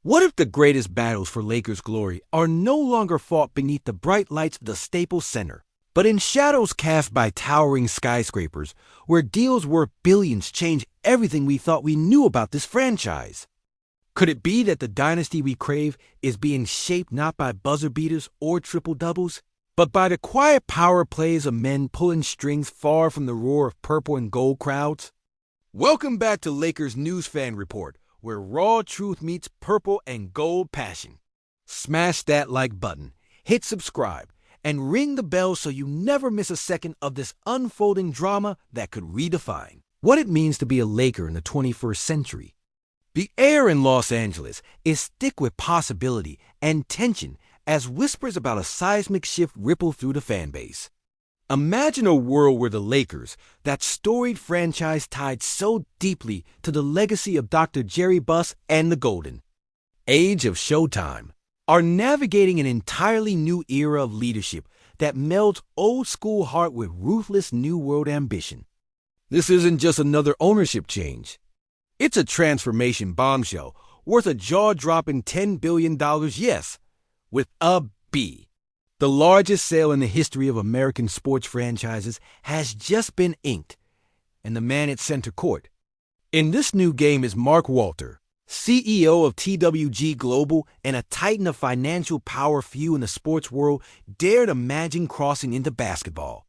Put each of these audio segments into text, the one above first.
What if the greatest battles for Lakers' glory are no longer fought beneath the bright lights of the Staples Center, but in shadows cast by towering skyscrapers, where deals worth billions change everything we thought we knew about this franchise? Could it be that the dynasty we crave is being shaped not by buzzer beaters or triple-doubles, but by the quiet power plays of men pulling strings far from the roar of purple and gold crowds? Welcome back to Lakers News Fan Report, where raw truth meets purple and gold passion. Smash that like button, hit subscribe, and ring the bell so you never miss a second of this unfolding drama that could redefine what it means to be a Laker in the 21st century. The air in Los Angeles is thick with possibility and tension as whispers about a seismic shift ripple through the fan base. Imagine a world where the Lakers, that storied franchise tied so deeply to the legacy of Dr. Jerry Buss and the Golden Age of Showtime, are navigating an entirely new era of leadership that melds old-school heart with ruthless New World ambition. This isn't just another ownership change. It's a transformation bombshell worth a jaw-dropping $10 billion, yes, with a B. The largest sale in the history of American sports franchises has just been inked, and the man at center court in this new game is Mark Walter, CEO of TWG Global and a titan of financial power few in the sports world dared imagine crossing into basketball.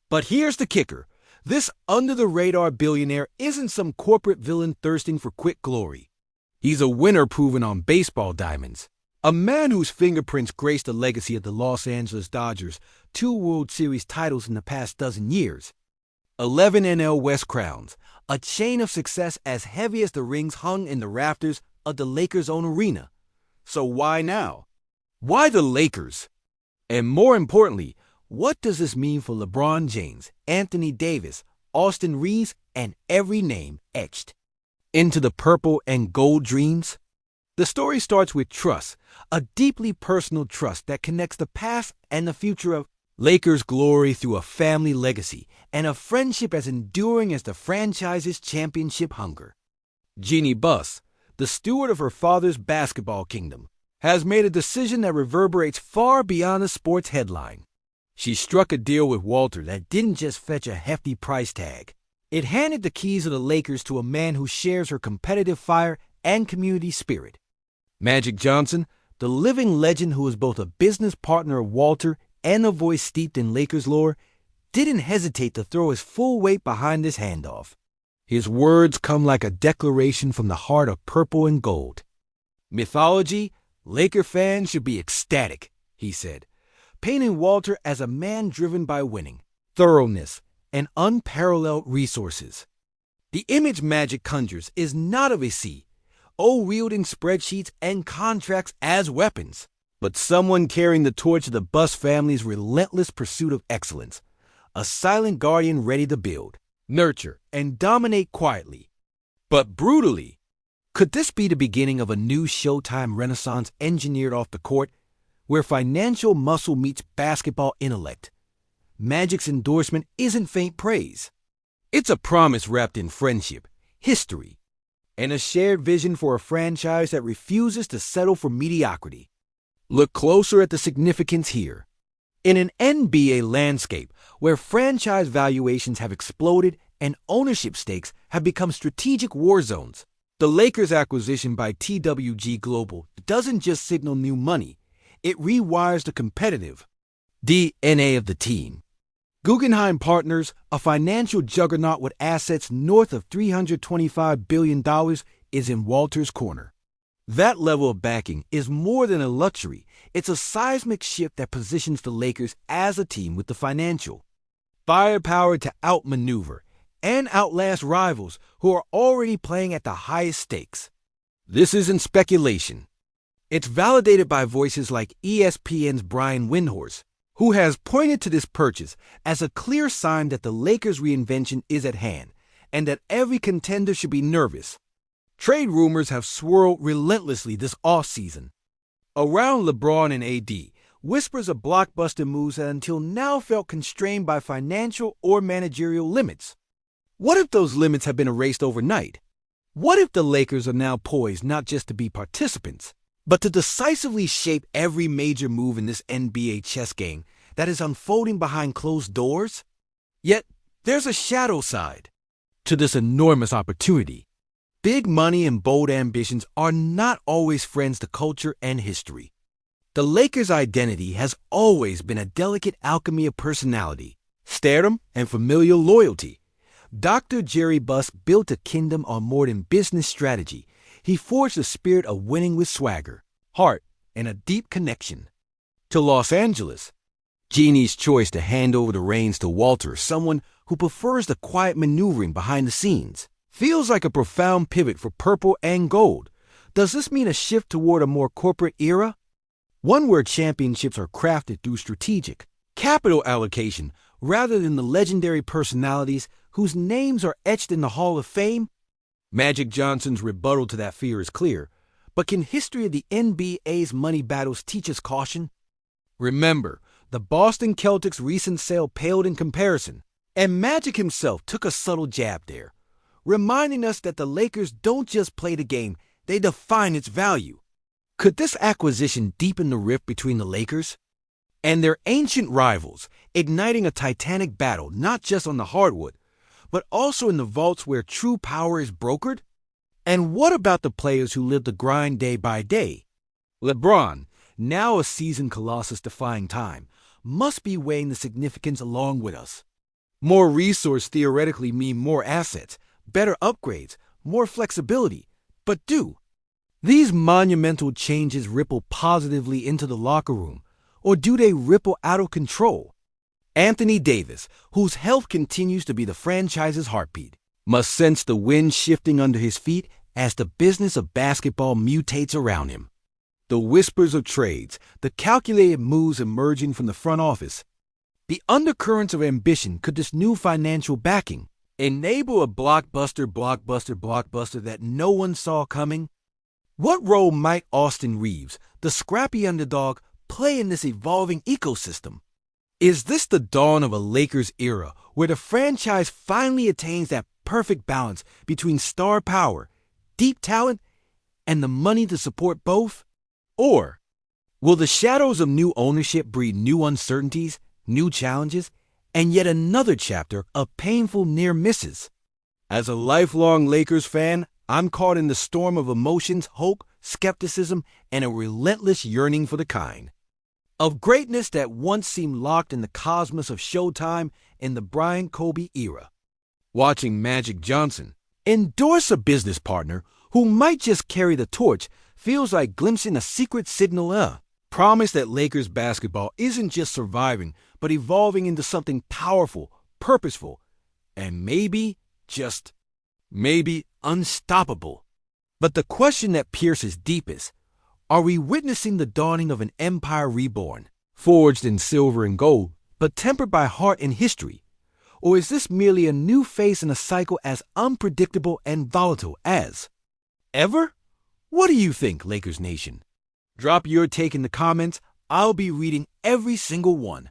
But here's the kicker. This under-the-radar billionaire isn't some corporate villain thirsting for quick glory. He's a winner proven on baseball diamonds. A man whose fingerprints grace the legacy of the Los Angeles Dodgers' 2 World Series titles in the past dozen years, 11 NL West crowns, a chain of success as heavy as the rings hung in the rafters of the Lakers' own arena. So why now? Why the Lakers? And more importantly, what does this mean for LeBron James, Anthony Davis, Austin Reeves, and every name etched into the purple and gold dreams? The story starts with trust, a deeply personal trust that connects the past and the future of Lakers' glory through a family legacy and a friendship as enduring as the franchise's championship hunger. Jeannie Buss, the steward of her father's basketball kingdom, has made a decision that reverberates far beyond the sports headline. She struck a deal with Walter that didn't just fetch a hefty price tag. It handed the keys of the Lakers to a man who shares her competitive fire and community spirit. Magic Johnson, the living legend who is both a business partner of Walter and a voice steeped in Lakers lore, didn't hesitate to throw his full weight behind this handoff. His words come like a declaration from the heart of purple and gold. Mythology, Laker fans should be ecstatic, he said, painting Walter as a man driven by winning, thoroughness, and unparalleled resources. The image Magic conjures is not of a sea, wielding spreadsheets and contracts as weapons, but someone carrying the torch of the Buss family's relentless pursuit of excellence, a silent guardian ready to build, nurture, and dominate quietly, but brutally. Could this be the beginning of a new Showtime renaissance engineered off the court, where financial muscle meets basketball intellect? Magic's endorsement isn't faint praise. It's a promise wrapped in friendship, history, and a shared vision for a franchise that refuses to settle for mediocrity. Look closer at the significance here. In an NBA landscape where franchise valuations have exploded and ownership stakes have become strategic war zones, the Lakers' acquisition by TWG Global doesn't just signal new money, it rewires the competitive DNA of the team. Guggenheim Partners, a financial juggernaut with assets north of $325 billion, is in Walter's corner. That level of backing is more than a luxury. It's a seismic shift that positions the Lakers as a team with the financial firepower to outmaneuver and outlast rivals who are already playing at the highest stakes. This isn't speculation. It's validated by voices like ESPN's Brian Windhorst, who has pointed to this purchase as a clear sign that the Lakers' reinvention is at hand and that every contender should be nervous. Trade rumors have swirled relentlessly this offseason. Around LeBron and AD, whispers of blockbuster moves that until now felt constrained by financial or managerial limits. What if those limits have been erased overnight? What if the Lakers are now poised not just to be participants, but to decisively shape every major move in this NBA chess game that is unfolding behind closed doors? Yet, there's a shadow side to this enormous opportunity. Big money and bold ambitions are not always friends to culture and history. The Lakers' identity has always been a delicate alchemy of personality, stardom, and familial loyalty. Dr. Jerry Buss built a kingdom on more than business strategy. He forged a spirit of winning with swagger, heart, and a deep connection to Los Angeles. Jeannie's choice to hand over the reins to Walter, someone who prefers the quiet maneuvering behind the scenes, feels like a profound pivot for purple and gold. Does this mean a shift toward a more corporate era? One where championships are crafted through strategic capital allocation rather than the legendary personalities whose names are etched in the Hall of Fame? Magic Johnson's rebuttal to that fear is clear, but can history of the NBA's money battles teach us caution? Remember, the Boston Celtics' recent sale paled in comparison, and Magic himself took a subtle jab there, reminding us that the Lakers don't just play the game, they define its value. Could this acquisition deepen the rift between the Lakers and their ancient rivals, igniting a titanic battle not just on the hardwood, but also in the vaults where true power is brokered? And what about the players who live the grind day by day? LeBron, now a seasoned colossus defying time, must be weighing the significance along with us. More resource theoretically mean more assets, better upgrades, more flexibility. But do these monumental changes ripple positively into the locker room, or do they ripple out of control? Anthony Davis, whose health continues to be the franchise's heartbeat, must sense the wind shifting under his feet as the business of basketball mutates around him. The whispers of trades, the calculated moves emerging from the front office, the undercurrents of ambition. Could this new financial backing enable a blockbuster that no one saw coming? What role might Austin Reeves, the scrappy underdog, play in this evolving ecosystem? Is this the dawn of a Lakers era where the franchise finally attains that perfect balance between star power, deep talent, and the money to support both? Or will the shadows of new ownership breed new uncertainties, new challenges, and yet another chapter of painful near misses? As a lifelong Lakers fan, I'm caught in the storm of emotions, hope, skepticism, and a relentless yearning for the kind of greatness that once seemed locked in the cosmos of Showtime in the Bryant Kobe era. Watching Magic Johnson endorse a business partner who might just carry the torch feels like glimpsing a secret signal, promise that Lakers basketball isn't just surviving, but evolving into something powerful, purposeful, and maybe, just maybe, unstoppable. But the question that pierces deepest: are we witnessing the dawning of an empire reborn, forged in silver and gold, but tempered by heart and history? Or is this merely a new phase in a cycle as unpredictable and volatile as ever? What do you think, Lakers Nation? Drop your take in the comments. I'll be reading every single one.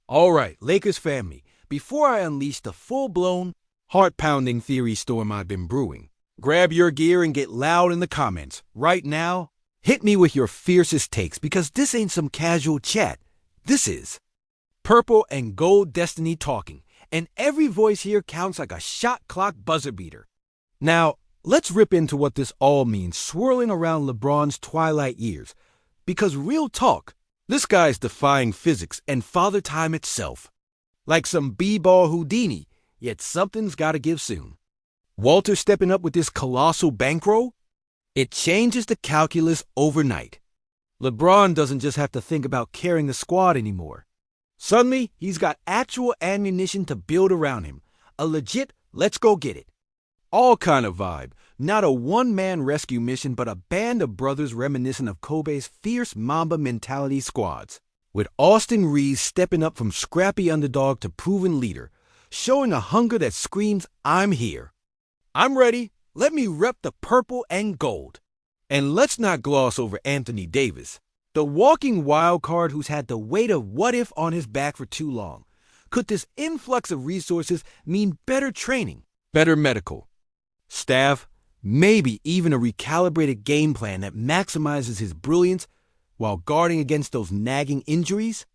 All right, Lakers family, before I unleash the full-blown, heart-pounding theory storm I've been brewing, grab your gear and get loud in the comments. Right now, hit me with your fiercest takes, because this ain't some casual chat. This is purple and gold destiny talking, and every voice here counts like a shot clock buzzer beater. Now, let's rip into what this all means swirling around LeBron's twilight years, because real talk, this guy's defying physics and father time itself. Like some b-ball Houdini, yet something's gotta give soon. Walter stepping up with this colossal bankroll? It changes the calculus overnight. LeBron doesn't just have to think about carrying the squad anymore. Suddenly, he's got actual ammunition to build around him. A legit, let's go get it all kind of vibe. Not a one-man rescue mission, but a band of brothers reminiscent of Kobe's fierce Mamba mentality squads. With Austin Reeves stepping up from scrappy underdog to proven leader, showing a hunger that screams, I'm here. I'm ready. Let me rep the purple and gold. And let's not gloss over Anthony Davis, the walking wild card who's had the weight of what if on his back for too long. Could this influx of resources mean better training, better medical staff, Maybe even a recalibrated game plan that maximizes his brilliance while guarding against those nagging injuries?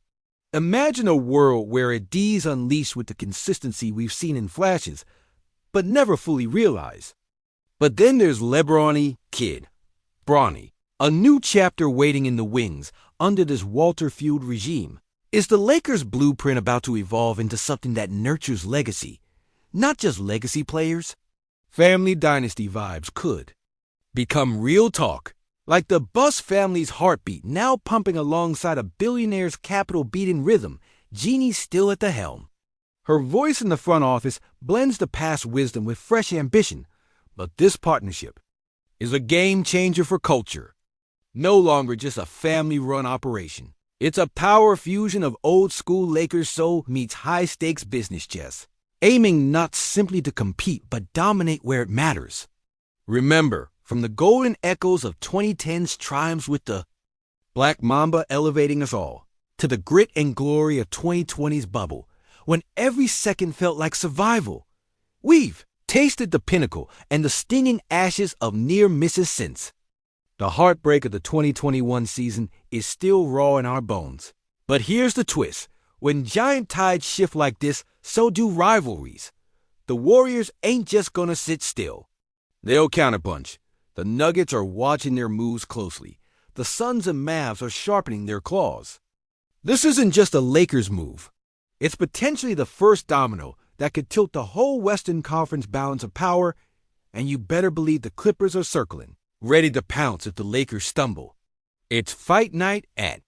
Imagine a world where a D's unleashed with the consistency we've seen in flashes, but never fully realized. But then there's LeBron Kid, Bronny, a new chapter waiting in the wings under this Walter-fueled regime. Is the Lakers' blueprint about to evolve into something that nurtures legacy, not just legacy players? Family dynasty vibes could become real talk, like the Buss family's heartbeat now pumping alongside a billionaire's capital-beating rhythm. Jeannie's still at the helm. Her voice in the front office blends the past wisdom with fresh ambition, but this partnership is a game changer for culture. No longer just a family-run operation. It's a power fusion of old-school Lakers soul meets high-stakes business chess, aiming not simply to compete but dominate where it matters. Remember, from the golden echoes of 2010's triumphs with the Black Mamba elevating us all, to the grit and glory of 2020's bubble, when every second felt like survival, we've tasted the pinnacle and the stinging ashes of near misses since. The heartbreak of the 2021 season is still raw in our bones. But here's the twist. When giant tides shift like this, so do rivalries. The Warriors ain't just gonna sit still. They'll counterpunch. The Nuggets are watching their moves closely. The Suns and Mavs are sharpening their claws. This isn't just a Lakers move. It's potentially the first domino that could tilt the whole Western Conference balance of power, and you better believe the Clippers are circling, ready to pounce if the Lakers stumble. It's fight night at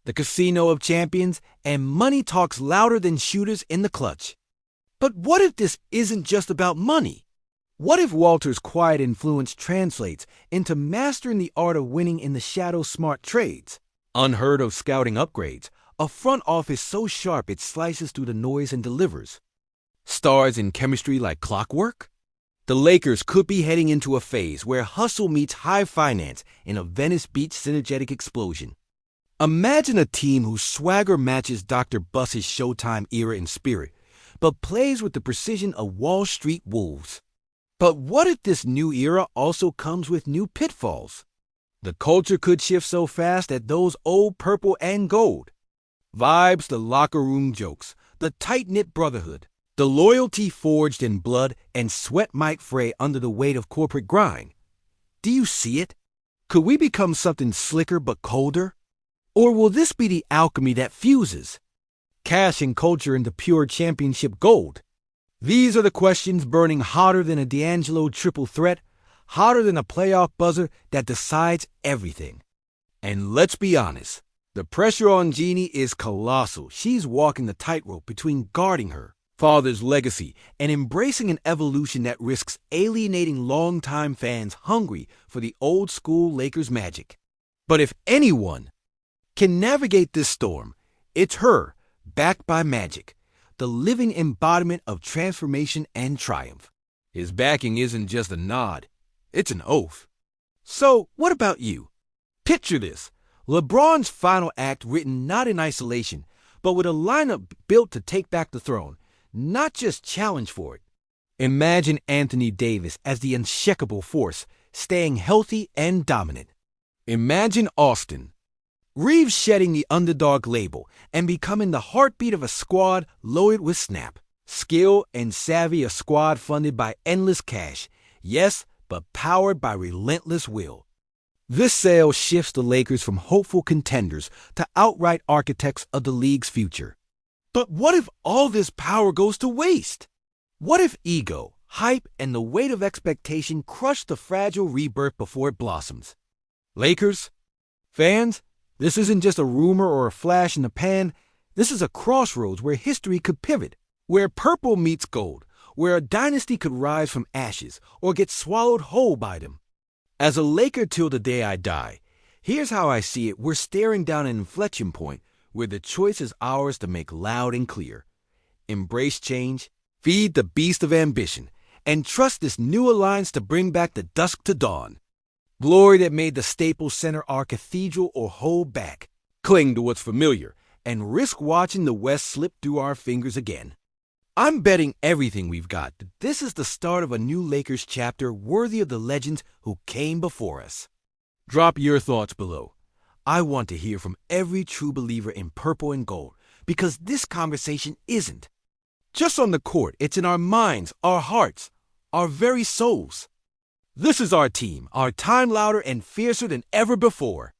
the Casino of Champions, and money talks louder than shooters in the clutch. But what if this isn't just about money? What if Walter's quiet influence translates into mastering the art of winning in the shadow smart trades? Unheard of scouting upgrades, a front office so sharp it slices through the noise and delivers. Stars in chemistry like clockwork? The Lakers could be heading into a phase where hustle meets high finance in a Venice Beach synergetic explosion. Imagine a team whose swagger matches Dr. Buss's Showtime era in spirit, but plays with the precision of Wall Street wolves. But what if this new era also comes with new pitfalls? The culture could shift so fast that those old purple and gold vibes, the locker room jokes, the tight-knit brotherhood, the loyalty forged in blood and sweat might fray under the weight of corporate grind. Do you see it? Could we become something slicker but colder? Or will this be the alchemy that fuses cash and culture into pure championship gold? These are the questions burning hotter than a D'Angelo triple threat, hotter than a playoff buzzer that decides everything. And let's be honest, the pressure on Jeannie is colossal. She's walking the tightrope between guarding her father's legacy and embracing an evolution that risks alienating longtime fans hungry for the old-school Lakers magic. But if anyone can navigate this storm, it's her, backed by magic, the living embodiment of transformation and triumph. His backing isn't just a nod, it's an oath. So, what about you? Picture this. LeBron's final act written not in isolation, but with a lineup built to take back the throne, not just challenge for it. Imagine Anthony Davis as the unshakable force, staying healthy and dominant. Imagine Austin Reeves shedding the underdog label and becoming the heartbeat of a squad loaded with snap, skill, and savvy, a squad funded by endless cash, yes, but powered by relentless will. This sale shifts the Lakers from hopeful contenders to outright architects of the league's future. But what if all this power goes to waste? What if ego, hype, and the weight of expectation crush the fragile rebirth before it blossoms? Lakers fans, this isn't just a rumor or a flash in the pan. This is a crossroads where history could pivot, where purple meets gold, where a dynasty could rise from ashes or get swallowed whole by them. As a Laker till the day I die, here's how I see it. We're staring down an inflection point where the choice is ours to make loud and clear. Embrace change, feed the beast of ambition, and trust this new alliance to bring back the dusk to dawn. Glory that made the Staples Center our cathedral or hold back. Cling to what's familiar and risk watching the West slip through our fingers again. I'm betting everything we've got that this is the start of a new Lakers chapter worthy of the legends who came before us. Drop your thoughts below. I want to hear from every true believer in purple and gold, because this conversation isn't just on the court, it's in our minds, our hearts, our very souls. This is our team, our time louder and fiercer than ever before.